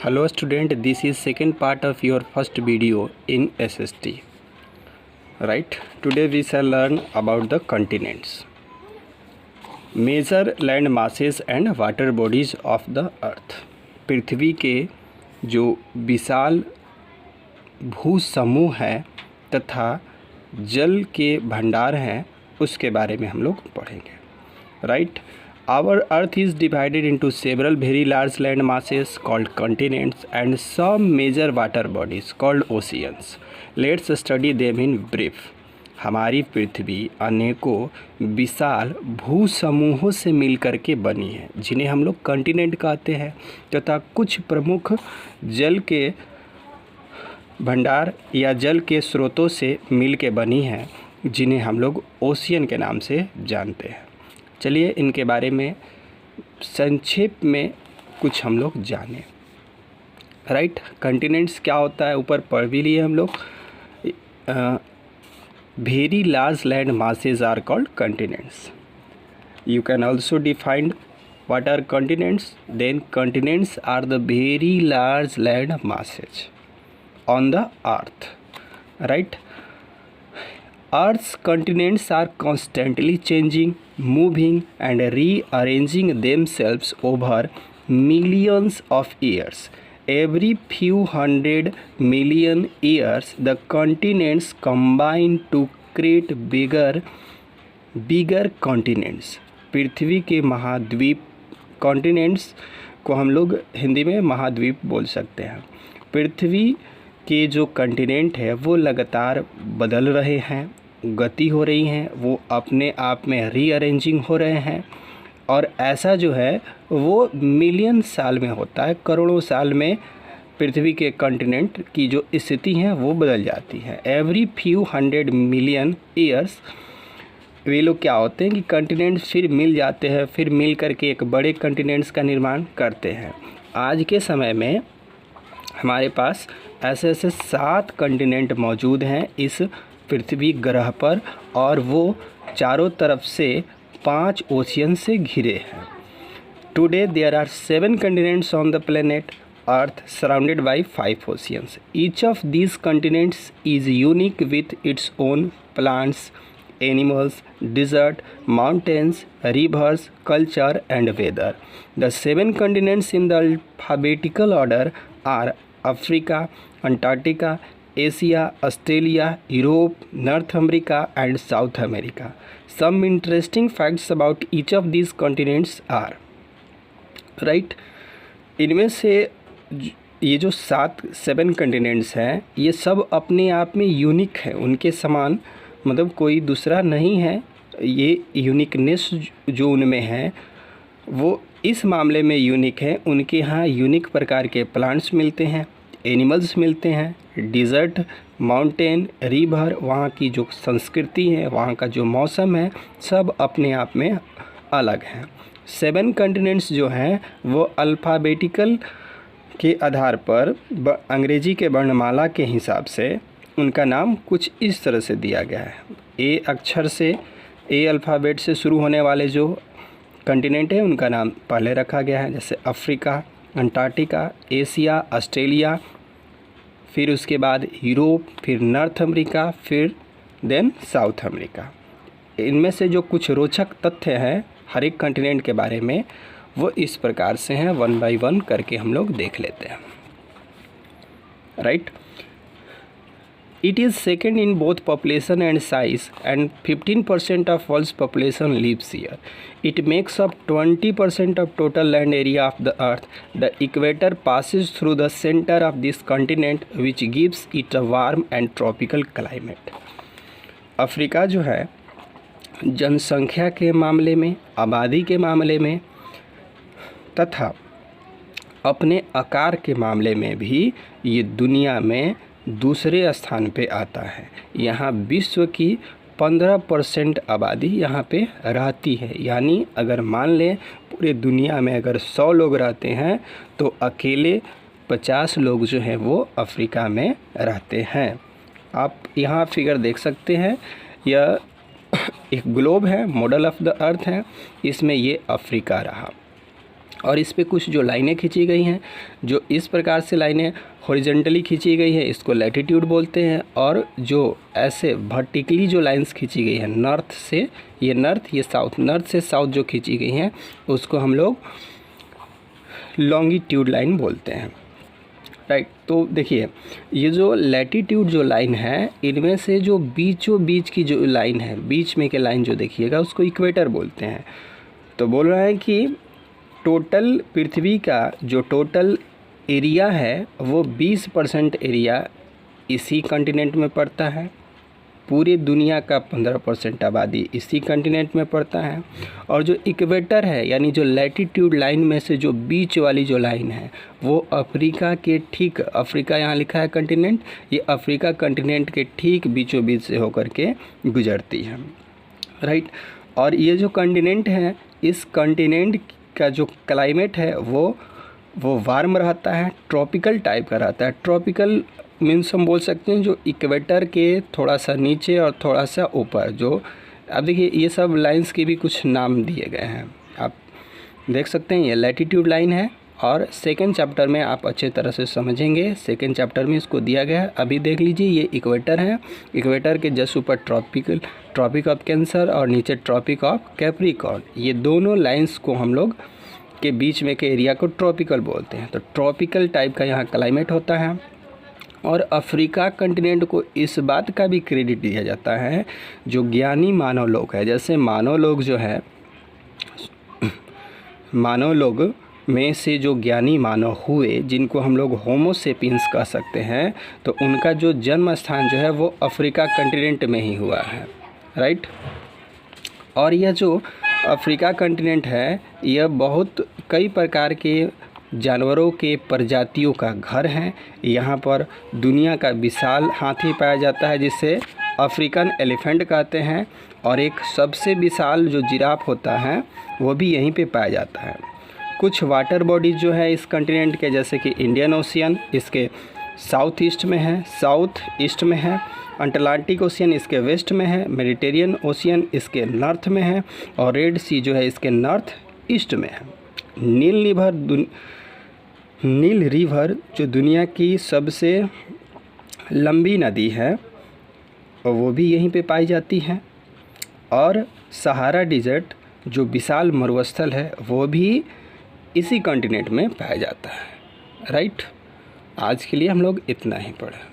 Hello student, this is second part of your first video in SST. Right, today we shall learn about the continents. Major land masses and water bodies of the earth. पृथ्वी के जो विशाल भू समूह है तथा जल के भंडार हैं उसके बारे में हम लोग पढ़ेंगे. Right, our earth is divided into several very large land masses called continents and some major water bodies called oceans. Let's study them in brief. हमारी पृथ्वी अनेकों विशाल भू समूहों से मिलकर के बनी है जिन्हें हम लोग कॉन्टिनेंट कहते हैं तथा कुछ प्रमुख जल के भंडार या जल के स्रोतों से मिल के बनी है जिन्हें हम लोग ओशियन के नाम से जानते हैं. चलिए इनके बारे में संक्षेप में कुछ हम लोग जानें. राइट, कॉन्टिनेंट्स क्या होता है ऊपर पढ़ भी लिए हम लोग. Very large land masses are called continents. You can also defined what are continents. Then continents are the very large land masses on the earth. Right, Earth's continents are constantly changing, moving and rearranging themselves over millions of years. Every few hundred million years, the continents combine to create bigger continents. पृथ्वी के महाद्वीप continents को हम लोग हिंदी में महाद्वीप बोल सकते हैं. पृथ्वी के जो कॉन्टिनेंट है वो लगातार बदल रहे हैं, गति हो रही हैं, वो अपने आप में रीअरेंजिंग हो रहे हैं और ऐसा जो है वो मिलियन साल में होता है. करोड़ों साल में पृथ्वी के कॉन्टिनेंट की जो स्थिति है वो बदल जाती है. Every few hundred million years वे लोग क्या होते हैं कि कॉन्टिनेंट्स फिर मिल जाते हैं, फिर मिल करके एक बड़े कॉन्टिनेंट्स का निर्माण करते हैं. आज के समय में हमारे पास ऐसे 7 कॉन्टिनेंट मौजूद हैं इस पृथ्वी ग्रह पर और वो चारों तरफ से 5 ओशियन से घिरे हैं. Today there are 7 continents on the planet Earth surrounded by 5 oceans. Each of these continents is unique with its own plants, animals, desert, mountains, rivers, culture and weather. The 7 continents in the alphabetical order are Africa, Antarctica, Asia, Australia, Europe, North America and South America. Some interesting facts about each of these continents are. Right, इनमें से ये जो 7 continents हैं ये सब अपने आप में यूनिक है, उनके समान मतलब कोई दूसरा नहीं है. ये यूनिकनेस जो उनमें है वो इस मामले में यूनिक है. उनके यहाँ यूनिक प्रकार के प्लांट्स मिलते हैं, एनिमल्स मिलते हैं, डिज़र्ट, माउंटेन, रिवर, वहाँ की जो संस्कृति है, वहाँ का जो मौसम है, सब अपने आप में अलग हैं. 7 कॉन्टिनेंट्स जो हैं वो अल्फ़ाबेटिकल के आधार पर अंग्रेजी के वर्णमाला के हिसाब से उनका नाम कुछ इस तरह से दिया गया है. ए अक्षर से, ए अल्फ़ाबेट से शुरू होने वाले जो कॉन्टिनेंट है उनका नाम पहले रखा गया है, जैसे अफ्रीका, अंटार्कटिका, एशिया, ऑस्ट्रेलिया, फिर उसके बाद यूरोप, फिर नॉर्थ अमेरिका, फिर देन साउथ अमेरिका. इनमें से जो कुछ रोचक तथ्य हैं हर एक कॉन्टिनेंट के बारे में वो इस प्रकार से हैं, 1 by 1 करके हम लोग देख लेते हैं. Right, it is second in both population and size and 15% of world's population lives here. It makes up 20% of total land area of the earth. The equator passes through the center of this continent which gives it a warm and tropical climate. Africa जो है जनसंख्या के मामले में, आबादी के मामले में तथा अपने आकार के मामले में भी ये दुनिया में दूसरे स्थान पे आता है. यहाँ विश्व की 15% आबादी यहाँ पे रहती है. यानी अगर मान लें पूरे दुनिया में अगर 100 लोग रहते हैं तो अकेले 50 लोग जो हैं वो अफ्रीका में रहते हैं. आप यहाँ फिगर देख सकते हैं, यह एक ग्लोब है, मॉडल ऑफ द अर्थ है, इसमें ये अफ्रीका रहा. और इस पे कुछ जो लाइनें खींची गई हैं, जो इस प्रकार से लाइनें हॉरिजॉन्टली खींची गई है इसको लैटिट्यूड बोलते हैं, और जो ऐसे वर्टिकली जो लाइंस खींची गई है नॉर्थ से, ये नॉर्थ ये साउथ, नॉर्थ से साउथ जो खींची गई हैं उसको हम लोग लॉन्गिट्यूड लाइन बोलते हैं, राइट। तो देखिए ये जो लैटिट्यूड जो लाइन है, इनमें से जो बीचों बीच की जो लाइन है, बीच में के लाइन जो देखिएगा उसको इक्वेटर बोलते हैं। तो बोल रहा है कि टोटल पृथ्वी का जो टोटल एरिया है वो 20% एरिया इसी कॉन्टिनेंट में पड़ता है, पूरी दुनिया का 15% आबादी इसी कॉन्टिनेंट में पड़ता है, और जो इक्वेटर है यानी जो लैटिट्यूड लाइन में से जो बीच वाली जो लाइन है वो अफ्रीका के ठीक, अफ्रीका यहाँ लिखा है कॉन्टिनेंट, ये अफ्रीका कॉन्टिनेंट के ठीक बीचों बीच से होकर के गुजरती है, राइट। और ये जो कॉन्टिनेंट है, इस कॉन्टिनेंट का जो क्लाइमेट है वो वार्म रहता है, ट्रॉपिकल टाइप का रहता है। ट्रॉपिकल मीन्स हम बोल सकते हैं जो इक्वेटर के थोड़ा सा नीचे और थोड़ा सा ऊपर, जो अब देखिए ये सब लाइंस के भी कुछ नाम दिए गए हैं, आप देख सकते हैं। ये लैटिट्यूड लाइन है और सेकंड चैप्टर में आप अच्छे तरह से समझेंगे, सेकंड चैप्टर में इसको दिया गया है। अभी देख लीजिए ये इक्वेटर है, इक्वेटर के जस्ट ऊपर ट्रॉपिक ऑफ कैंसर और नीचे ट्रॉपिक ऑफ कैप्रिकॉर्न, ये दोनों लाइंस को हम लोग के बीच में के एरिया को ट्रॉपिकल बोलते हैं। तो ट्रॉपिकल टाइप का यहाँ क्लाइमेट होता है। और अफ्रीका कंटिनेंट को इस बात का भी क्रेडिट दिया जाता है, जो ज्ञानी मानव लोग हैं, जैसे मानव लोग जो है, मानव लोग में से जो ज्ञानी मानव हुए जिनको हम लोग होमो सेपियंस कह सकते हैं, तो उनका जो जन्म स्थान जो है वो अफ्रीका कंटिनेंट में ही हुआ है, राइट। और यह जो अफ्रीका कंटिनेंट है यह बहुत कई प्रकार के जानवरों के प्रजातियों का घर है। यहाँ पर दुनिया का विशाल हाथी पाया जाता है जिसे अफ्रीकन एलिफेंट कहते हैं, और एक सबसे विशाल जो जिराफ होता है वो भी यहीं पे पाया जाता है। कुछ वाटर बॉडीज जो है इस कॉन्टिनेंट के, जैसे कि इंडियन ओशियन इसके साउथ ईस्ट में है, अटलांटिक ओशियन इसके वेस्ट में है, मेडिटेरियन ओशियन इसके नॉर्थ में है, और रेड सी जो है इसके नॉर्थ ईस्ट में है। नील रिवर जो दुनिया की सबसे लंबी नदी है और वो भी यहीं पे पाई जाती है, और सहारा डिज़र्ट जो विशाल मरुस्थल है वो भी इसी कॉन्टिनेंट में पाया जाता है, राइट। आज के लिए हम लोग इतना ही पढ़ें।